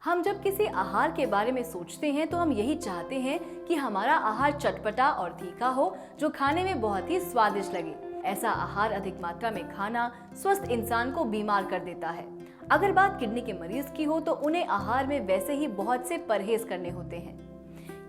हम जब किसी आहार के बारे में सोचते हैं तो हम यही चाहते हैं कि हमारा आहार चटपटा और तीखा हो, जो खाने में बहुत ही स्वादिष्ट लगे। ऐसा आहार अधिक मात्रा में खाना स्वस्थ इंसान को बीमार कर देता है। अगर बात किडनी के मरीज की हो तो उन्हें आहार में वैसे ही बहुत से परहेज करने होते हैं।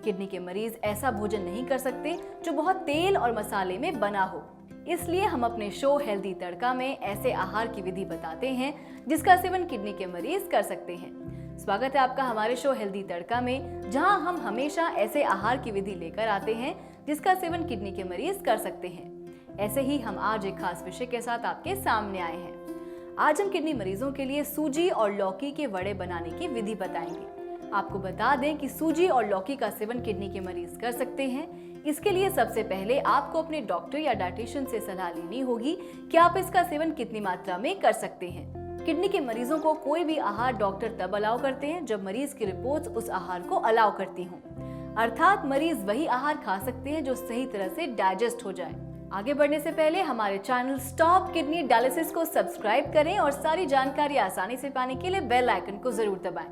किडनी के मरीज ऐसा भोजन नहीं कर सकते जो बहुत तेल और मसाले में बना हो। इसलिए हम अपने शो हेल्दी तड़का में ऐसे आहार की विधि बताते हैं जिसका सेवन किडनी के मरीज कर सकते हैं। स्वागत है आपका हमारे शो हेल्दी तड़का में, जहां हम हमेशा ऐसे आहार की विधि लेकर आते हैं जिसका सेवन किडनी के मरीज कर सकते हैं। ऐसे ही हम आज एक खास विषय के साथ आपके सामने आए हैं। आज हम किडनी मरीजों के लिए सूजी और लौकी के वड़े बनाने की विधि बताएंगे। आपको बता दें कि सूजी और लौकी का सेवन किडनी के मरीज कर सकते हैं। इसके लिए सबसे पहले आपको अपने डॉक्टर या डाइटिशियन से सलाह लेनी होगी कि आप इसका सेवन कितनी मात्रा में कर सकते हैं। किडनी के मरीजों को कोई भी आहार डॉक्टर तब अलाउ करते हैं जब मरीज की रिपोर्ट्स उस आहार को अलाउ करती हों। अर्थात मरीज वही आहार खा सकते हैं जो सही तरह से डाइजेस्ट हो जाए। आगे बढ़ने से पहले हमारे चैनल स्टॉप किडनी डायलिसिस को सब्सक्राइब करें और सारी जानकारी आसानी से पाने के लिए बेल आइकन को जरूर दबाएं।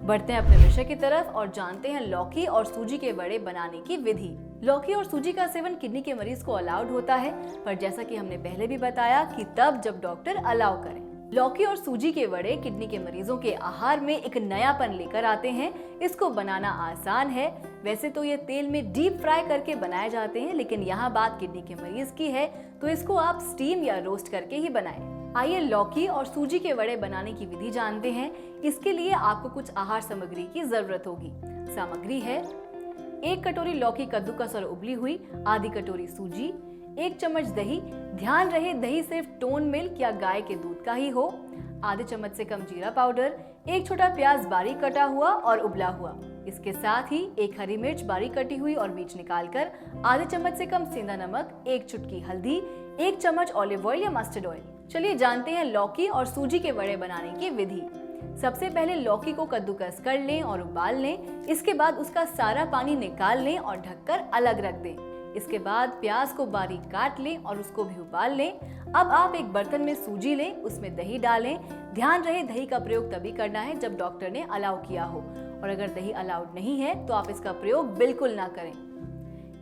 बढ़ते हैं अपने विषय की तरफ और जानते हैं लौकी और सूजी के वड़े बनाने की विधि। लौकी और सूजी का सेवन किडनी के मरीज को अलाउड होता है, पर जैसा कि हमने पहले भी बताया कि तब जब डॉक्टर अलाउ करें। लौकी और सूजी के वड़े किडनी के मरीजों के आहार में एक नयापन लेकर आते हैं। इसको बनाना आसान है। वैसे तो ये तेल में डीप फ्राई करके बनाए जाते हैं, लेकिन यहाँ बात किडनी के मरीज की है तो इसको आप स्टीम या रोस्ट करके ही बनाएं। आइए लौकी और सूजी के वड़े बनाने की विधि जानते हैं। इसके लिए आपको कुछ आहार सामग्री की जरूरत होगी। सामग्री है 1 कटोरी लौकी कद्दूकस और उबली हुई, आधी कटोरी सूजी, 1 चम्मच दही। ध्यान रहे दही सिर्फ टोन मिल्क या गाय के दूध का ही हो। आधे चम्मच से कम जीरा पाउडर, 1 छोटा प्याज बारीक कटा हुआ और उबला हुआ। इसके साथ ही 1 हरी मिर्च बारीक कटी हुई और बीज निकालकर, आधे चम्मच से कम सेंधा नमक, 1 चुटकी हल्दी, 1 चम्मच ऑलिव ऑयल या मस्टर्ड ऑयल। चलिए जानते हैं लौकी और सूजी के वड़े बनाने की विधि। सबसे पहले लौकी को कद्दूकस कर लें और उबाल लें। इसके बाद उसका सारा पानी निकाल लें और ढककर अलग रख दें। इसके बाद प्याज को बारीक काट लें और उसको भी उबाल लें। अब आप एक बर्तन में सूजी लें, उसमें दही डालें। ध्यान रहे दही का प्रयोग तभी करना है जब डॉक्टर ने अलाउ किया हो, और अगर दही अलाउड नहीं है तो आप इसका प्रयोग बिल्कुल ना करें।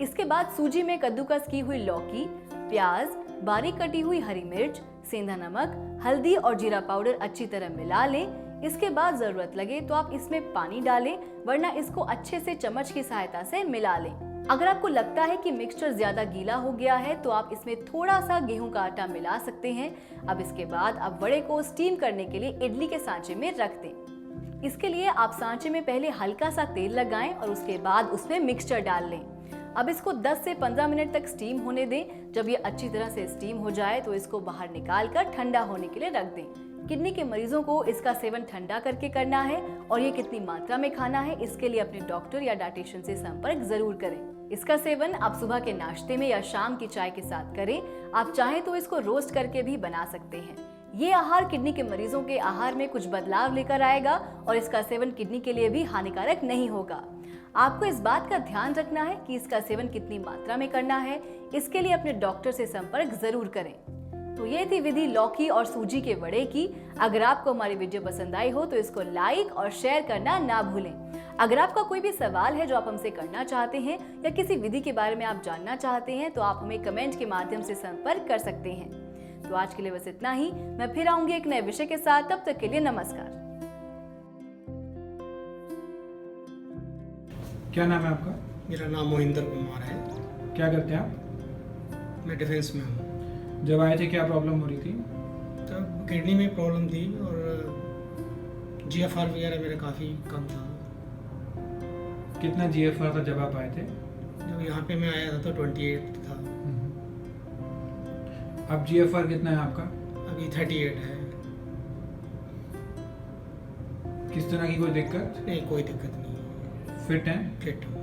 इसके बाद सूजी में कद्दूकस की हुई लौकी, प्याज, बारीक कटी हुई हरी मिर्च, सेंधा नमक, हल्दी और जीरा पाउडर अच्छी तरह मिला लें। इसके बाद जरूरत लगे तो आप इसमें पानी डालें, वरना इसको अच्छे से चम्मच की सहायता से मिला लें। अगर आपको लगता है कि मिक्सचर ज्यादा गीला हो गया है तो आप इसमें थोड़ा सा गेहूं का आटा मिला सकते हैं। अब इसके बाद आप वड़े को स्टीम करने के लिए इडली के सांचे में रख दें। इसके लिए आप सांचे में पहले हल्का सा तेल लगाएं और उसके बाद उसमें मिक्सचर डाल लें। अब इसको 10 से 15 मिनट तक स्टीम होने दें। जब ये अच्छी तरह से स्टीम हो जाए तो इसको बाहर निकाल कर ठंडा होने के लिए रख दें। किडनी के मरीजों को इसका सेवन ठंडा करके करना है, और ये कितनी मात्रा में खाना है इसके लिए अपने डॉक्टर या डाइटिशियन से संपर्क जरूर करें। इसका सेवन आप सुबह के नाश्ते में या शाम की चाय के साथ करें। आप चाहें तो इसको रोस्ट करके भी बना सकते हैं। ये आहार किडनी के मरीजों के आहार में कुछ बदलाव लेकर आएगा और इसका सेवन किडनी के लिए भी हानिकारक नहीं होगा। आपको इस बात का ध्यान रखना है कि इसका सेवन कितनी मात्रा में करना है। इसके लिए अपने डॉक्टर से संपर्क जरूर करें। तो ये थी विधि लौकी और सूजी के वड़े की। अगर आपको हमारी वीडियो पसंद आई हो तो इसको लाइक और शेयर करना ना भूलें। अगर आपका कोई भी सवाल है जो आप हमसे करना चाहते हैं या किसी विधि के बारे में आप जानना चाहते हैं तो आप हमें कमेंट के माध्यम से संपर्क कर सकते हैं। तो आज के लिए बस इतना ही। मैं फिर आऊंगी एक नए विषय के साथ। तब तक के लिए नमस्कार। क्या नाम है आपका? मेरा नाम मोहिंदर कुमार है। क्या करते हैं आप? मैं डिफेंस में हूँ। जब आए थे क्या प्रॉब्लम हो रही थी? तब किडनी में प्रॉब्लम थी और GFR वगैरह मेरा काफ़ी कम था। कितना GFR था जब आप आए थे? जब यहाँ पे मैं आया था तो 28 था। अब GFR कितना है आपका? अभी 38 है। किस तरह की कोई दिक्कत? नहीं, कोई दिक्कत नहीं है। फिट हैं? फिट हूँ।